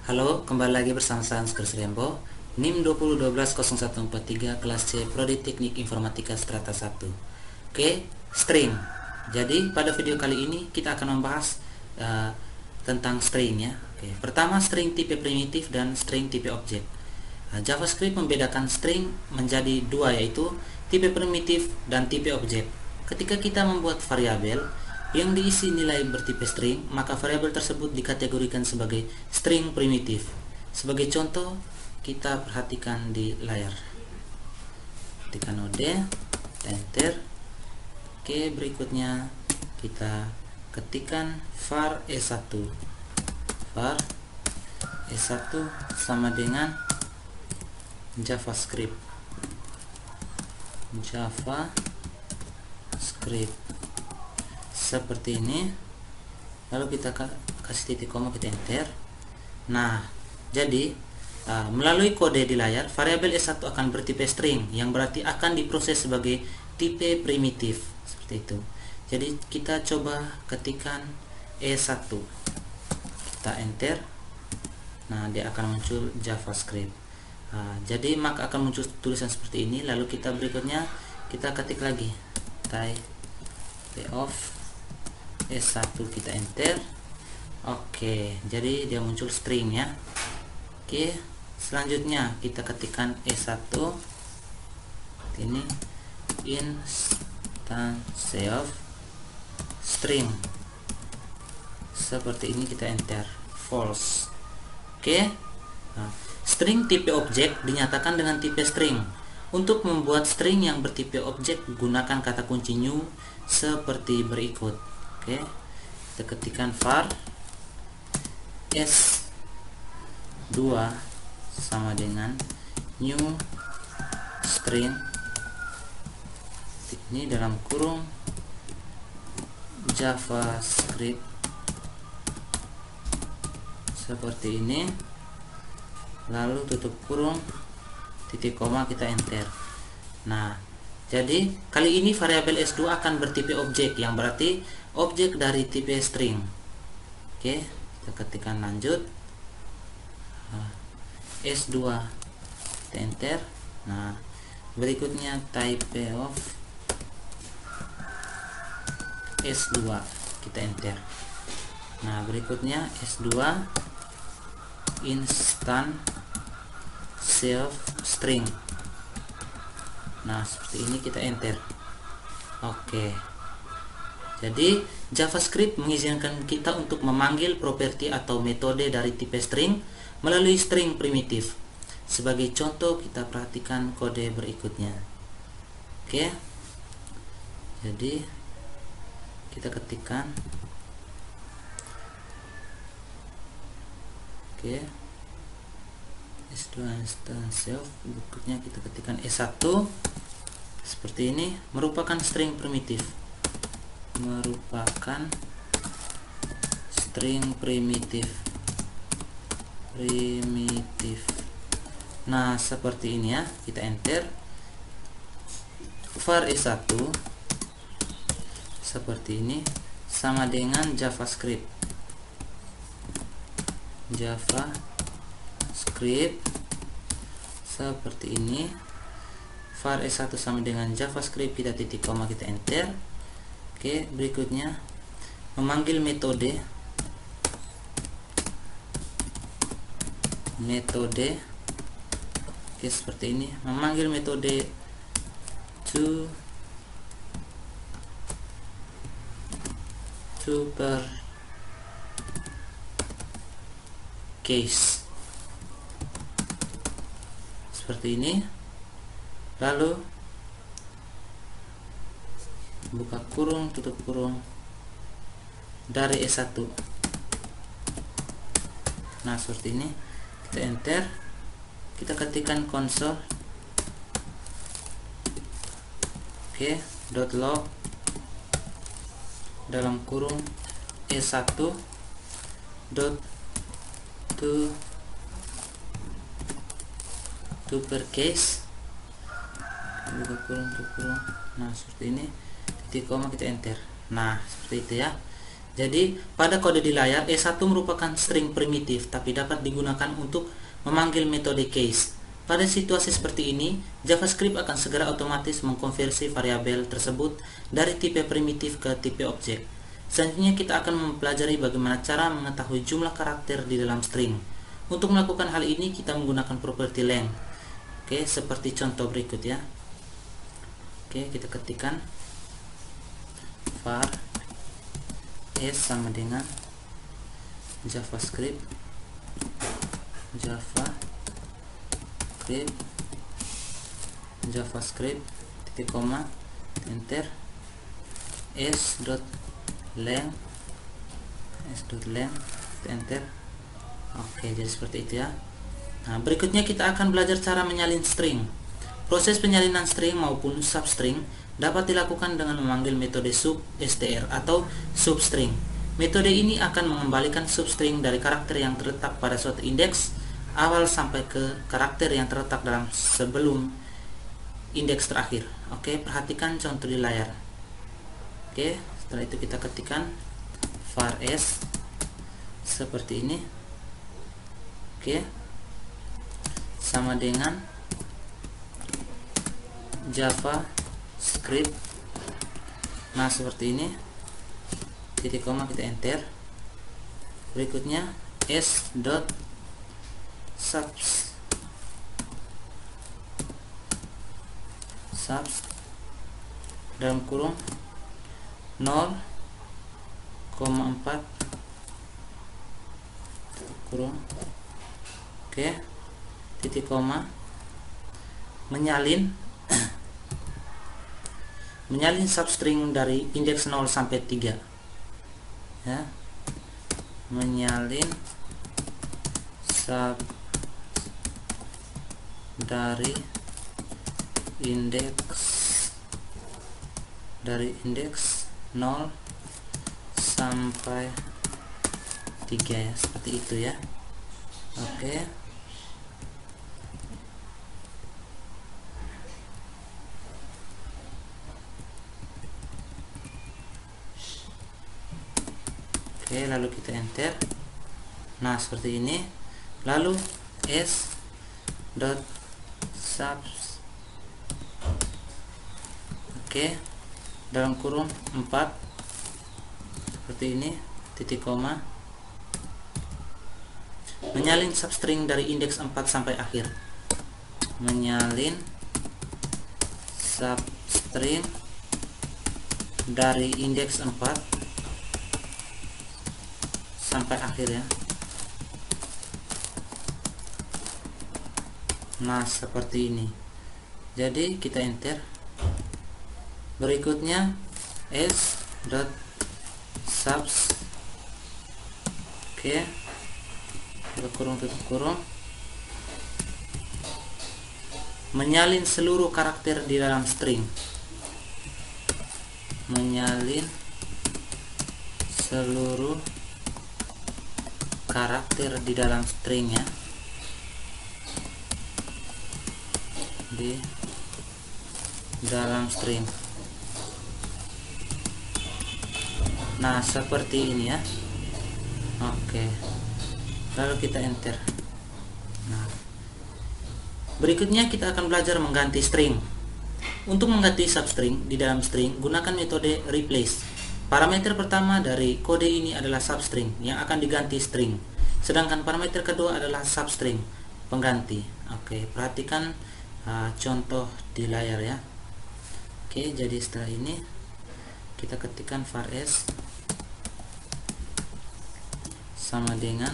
Halo, kembali lagi bersama saya Ansgar Surembo, NIM 20120143 kelas C Prodi Teknik Informatika Strata 1. Oke, string. Jadi pada video kali ini kita akan membahas tentang string ya. Oke, pertama string tipe primitif dan string tipe objek. JavaScript membedakan string menjadi dua, yaitu tipe primitif dan tipe objek. Ketika kita membuat variabel yang diisi nilai bertipe string, maka variabel tersebut dikategorikan sebagai string primitif. Sebagai contoh, kita perhatikan di layar. Tekan OD, enter. Oke, berikutnya kita ketikkan var e1. Var e1 sama dengan JavaScript. Seperti ini. Lalu kita kasih titik koma, kita enter. Nah, jadi melalui kode di layar, variabel e1 akan bertipe string, yang berarti akan diproses sebagai tipe primitif, seperti itu. Jadi kita coba ketikkan e1, kita enter. Nah, dia akan muncul JavaScript. Jadi maka akan muncul tulisan seperti ini. Lalu kita berikutnya kita ketik lagi type of e1, kita enter. Oke, jadi dia muncul string ya. Oke, selanjutnya kita ketikkan e1 ini instance of string, seperti ini, kita enter. False. Oke. String tipe objek dinyatakan dengan tipe string. Untuk membuat string yang bertipe objek, gunakan kata kunci new seperti berikut. Oke, kita ketikkan var s2 sama dengan new string, ini dalam kurung JavaScript, seperti ini. Lalu tutup kurung, titik koma, kita enter. Nah, jadi kali ini variabel S2 akan bertipe objek, yang berarti objek dari tipe string. Oke, kita ketikkan lanjut. S2, kita enter. Nah, berikutnya type of S2, kita enter. Nah, berikutnya S2 instance of string. Nah, seperti ini, kita enter. Oke. Jadi JavaScript mengizinkan kita untuk memanggil properti atau metode dari tipe string melalui string primitif. Sebagai contoh, kita perhatikan kode berikutnya. Oke. Jadi kita ketikkan S2 instance of, berikutnya kita ketikkan E1, seperti ini, merupakan string primitif. Nah, seperti ini ya, kita enter. Var E1 seperti ini, sama dengan JavaScript seperti ini. Var E1 sama dengan JavaScript, kita titik koma, kita enter. Oke, berikutnya memanggil metode oke, seperti ini, memanggil metode per case, seperti ini. Lalu buka kurung, tutup kurung, dari E1. Nah, seperti ini, kita enter. Kita ketikkan console. Oke, .log dalam kurung E1 to per case, buka kurung, tutup kurung. Nah, seperti ini, titik koma, kita enter. Nah, seperti itu ya. Jadi pada kode di layar S1 merupakan string primitif tapi dapat digunakan untuk memanggil metode case. Pada situasi seperti ini, JavaScript akan segera otomatis mengkonversi variabel tersebut dari tipe primitif ke tipe objek. Selanjutnya kita akan mempelajari bagaimana cara mengetahui jumlah karakter di dalam string. Untuk melakukan hal ini kita menggunakan properti length. Oke, seperti contoh berikut ya. Oke, kita ketikkan var S sama dengan JavaScript titik koma enter s.length enter. Oke, jadi seperti itu ya. Nah, berikutnya kita akan belajar cara menyalin string. Proses penyalinan string maupun substring dapat dilakukan dengan memanggil metode substr atau substring. Metode ini akan mengembalikan substring dari karakter yang terletak pada suatu indeks awal sampai ke karakter yang terletak dalam sebelum indeks terakhir. Oke, perhatikan contoh di layar. Oke, setelah itu kita ketikkan var s seperti ini. Oke, sama dengan JavaScript. Nah, seperti ini. Titik koma kita enter. Berikutnya s.subs dalam kurung 0,4 kurung. Oke, titik koma menyalin substring dari indeks 0 sampai 3 ya, menyalin sub dari indeks 0 sampai 3 ya, seperti itu ya. Oke, lalu kita enter. Nah, seperti ini. Lalu s.subs dalam kurung 4 seperti ini, titik koma menyalin substring dari indeks 4 sampai akhir. Menyalin substring dari indeks 4 sampai akhir ya. Nah, seperti ini. Jadi kita enter. Berikutnya s.subs tutup kurung menyalin seluruh karakter di dalam string. Menyalin seluruh karakter di dalam string ya, di dalam string. Nah, seperti ini ya. Oke, lalu kita enter. Nah, berikutnya kita akan belajar mengganti string. Untuk mengganti substring di dalam string, gunakan metode replace. Parameter pertama dari kode ini adalah substring yang akan diganti string, sedangkan parameter kedua adalah substring pengganti. Oke, perhatikan contoh di layar ya. Oke, jadi setelah ini kita ketikkan var s sama dengan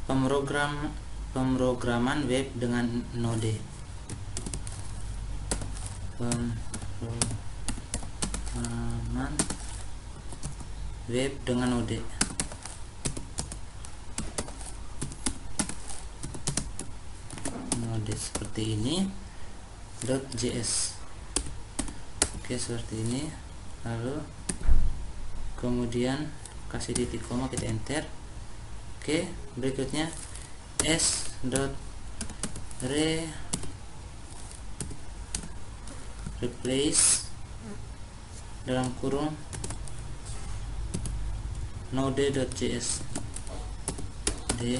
pemrograman web dengan Node. Pemrograman web dengan Node. Node seperti ini. .js. Oke, seperti ini. Lalu kemudian kasih titik koma, kita enter. Oke, berikutnya replace dalam kurung node.js d.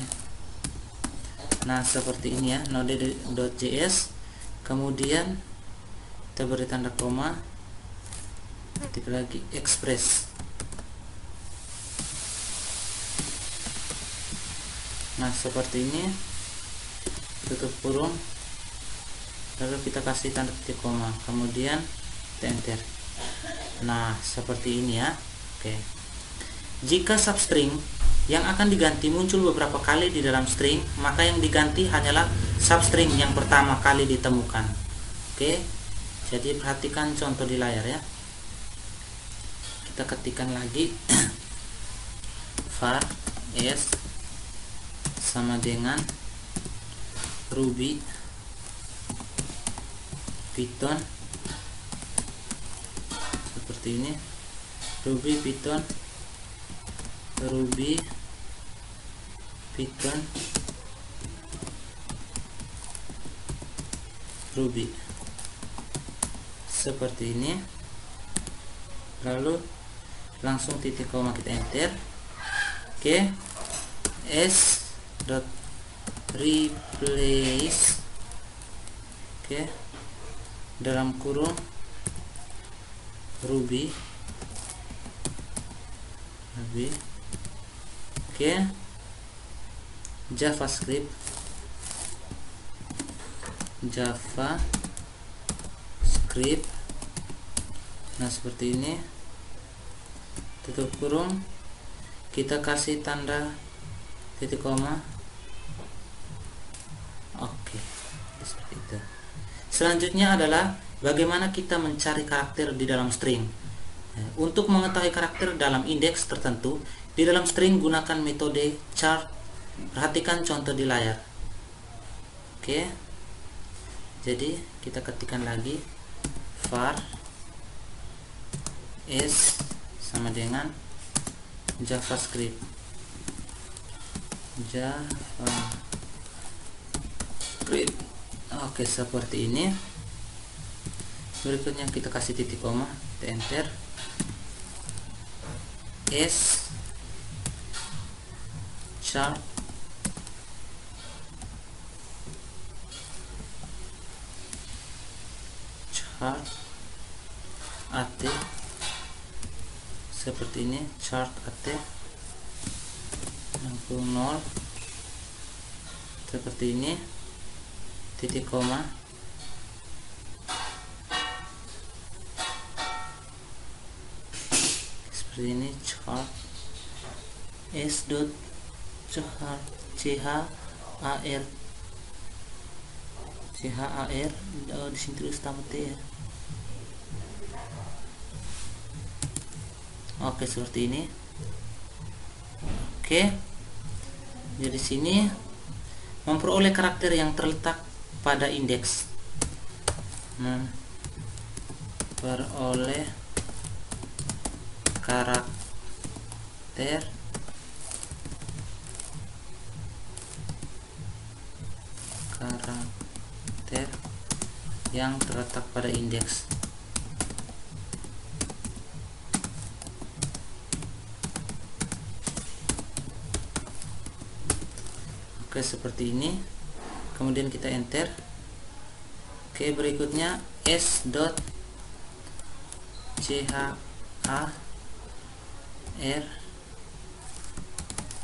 Nah seperti ini ya, node.js, kemudian kita beri tanda koma, ketik lagi express. Nah seperti ini, tutup kurung, lalu kita kasih tanda titik koma, kemudian kita enter. Nah seperti ini ya. Oke. Jika substring yang akan diganti muncul beberapa kali di dalam string, maka yang diganti hanyalah substring yang pertama kali ditemukan. Oke, jadi perhatikan contoh di layar ya. Kita ketikkan lagi var s sama dengan Ruby Python, seperti ini, Ruby Python Ruby, seperti ini, lalu langsung titik koma, kita enter. Oke, s dot replace, oke, dalam kurung Ruby, oke, JavaScript, nah seperti ini, tutup kurung, kita kasih tanda titik koma. Oke, seperti itu. Selanjutnya adalah bagaimana kita mencari karakter di dalam string. Untuk mengetahui karakter dalam indeks tertentu di dalam string, gunakan metode chart. Perhatikan contoh di layar. Oke, jadi kita ketikkan lagi var s sama dengan JavaScript, oke, seperti ini. Berikutnya kita kasih titik koma, kita enter. S chart at, seperti ini, chart at 60, seperti ini, titik koma, seperti ini, chart s dot char di sini tulis tamat ya. Oke, seperti ini. Oke, jadi sini memperoleh karakter yang terletak pada indeks, memperoleh karakter yang terletak pada indeks. Oke, seperti ini, kemudian kita enter. Oke, berikutnya s dot char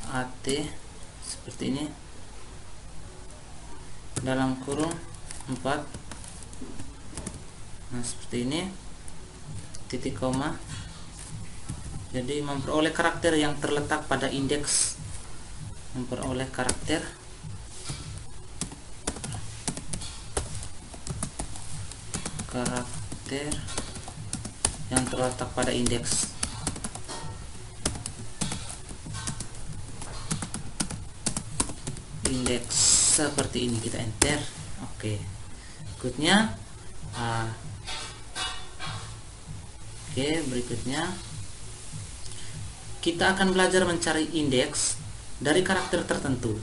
at, seperti ini, dalam kurung 4, nah seperti ini, titik koma. Jadi memperoleh karakter yang terletak pada indeks, memperoleh karakter yang terletak pada indeks. Seperti ini, kita enter. Oke, berikutnya berikutnya kita akan belajar mencari indeks dari karakter tertentu.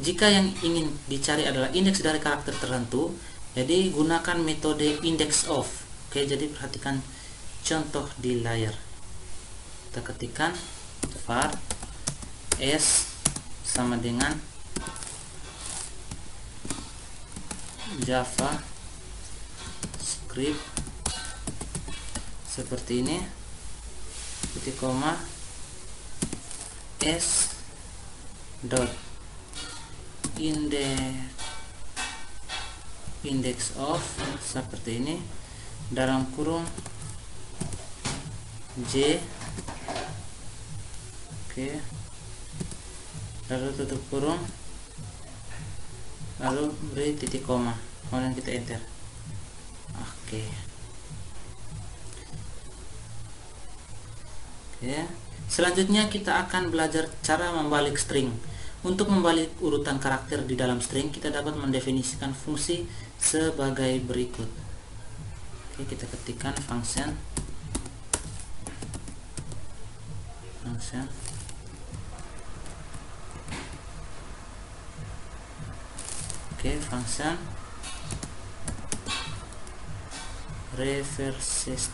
Jika yang ingin dicari adalah indeks dari karakter tertentu, jadi gunakan metode index of. Oke, jadi perhatikan contoh di layar. Kita ketikkan var s sama dengan Java script seperti ini, titik koma s dot index of seperti ini, dalam kurung j, oke, lalu tutup kurung, lalu beri titik koma, kemudian kita enter. Oke. Selanjutnya kita akan belajar cara membalik string. Untuk membalik urutan karakter di dalam string, kita dapat mendefinisikan fungsi sebagai berikut. Oke, kita ketikkan function function refer ses,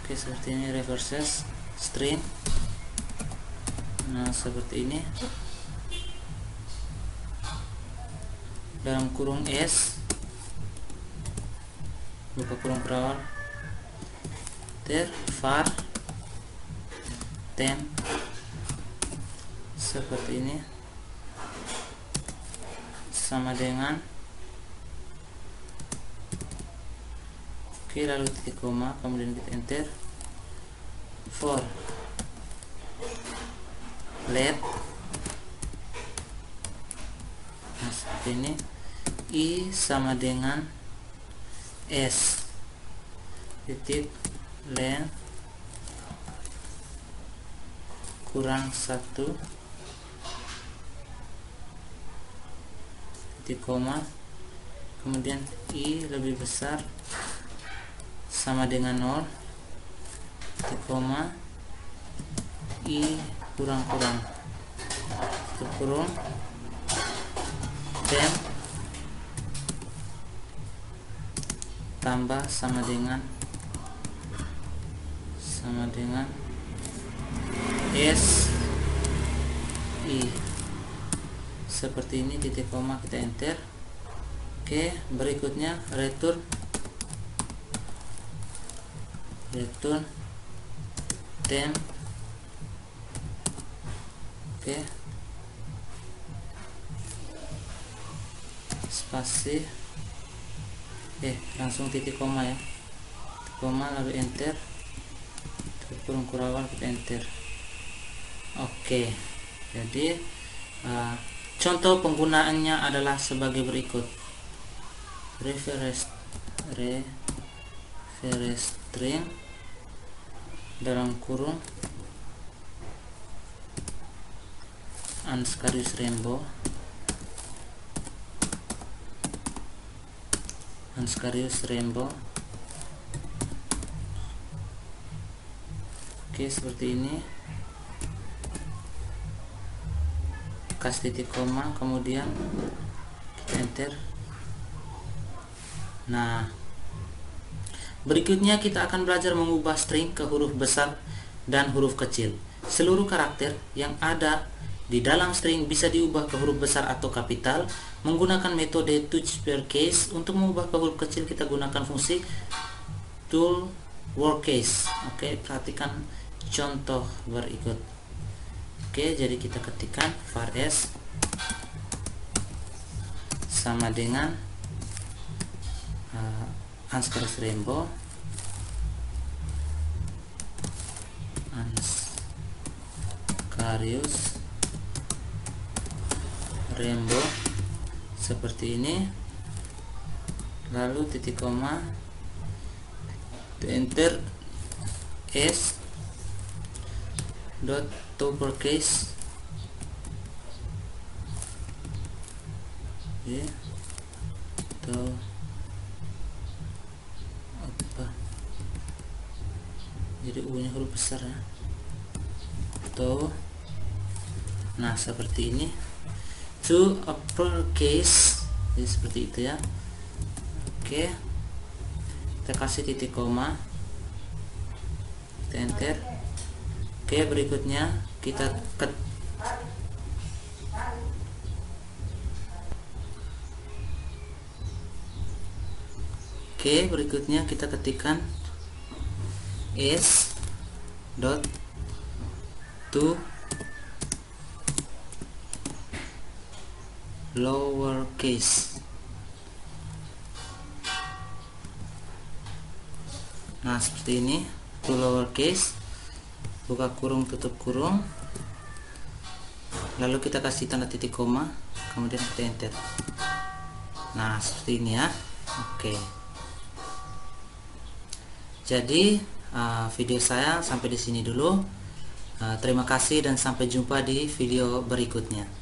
oke, seperti ini, reverses string. Nah, seperti ini, dalam kurung s, buka kurung perawal, var temp seperti ini sama dengan, oke, lalu titik koma, kemudian kita enter. For let, nah, seperti ini, i sama dengan s titik len kurang 1 titik koma, kemudian i lebih besar sama dengan 0 titik koma, i kurang tutup kurung, temp tambah sama dengan s i seperti ini, titik koma, kita enter. Oke, berikutnya return temp, oke, spasi, langsung titik koma ya, titik koma, lalu enter, kurung kurawal, kita enter. Oke, jadi contoh penggunaannya adalah sebagai berikut. Reference string dalam kurung Anscarius Rainbow. Oke, seperti ini, kasih titik koma, kemudian kita enter. Nah, berikutnya kita akan belajar mengubah string ke huruf besar dan huruf kecil. Seluruh karakter yang ada di dalam string bisa diubah ke huruf besar atau kapital menggunakan metode touch_per_case. Untuk mengubah ke huruf kecil kita gunakan fungsi tool workcase. Oke, perhatikan contoh berikut. Oke, jadi kita ketikkan var s sama dengan Anscarius Rainbow seperti ini, lalu titik koma, enter, s dot uppercase, atau apa, jadi U nya huruf besar ya, atau, nah, seperti ini. to uppercase, jadi seperti itu ya. Oke, kita kasih titik koma, kita enter. Oke, berikutnya kita ketikkan s dot to lowercase. Nah, seperti ini, to lowercase, buka kurung tutup kurung, lalu kita kasih tanda titik koma, kemudian kita enter. Nah, seperti ini ya. Oke, jadi video saya sampai di sini dulu. Terima kasih dan sampai jumpa di video berikutnya.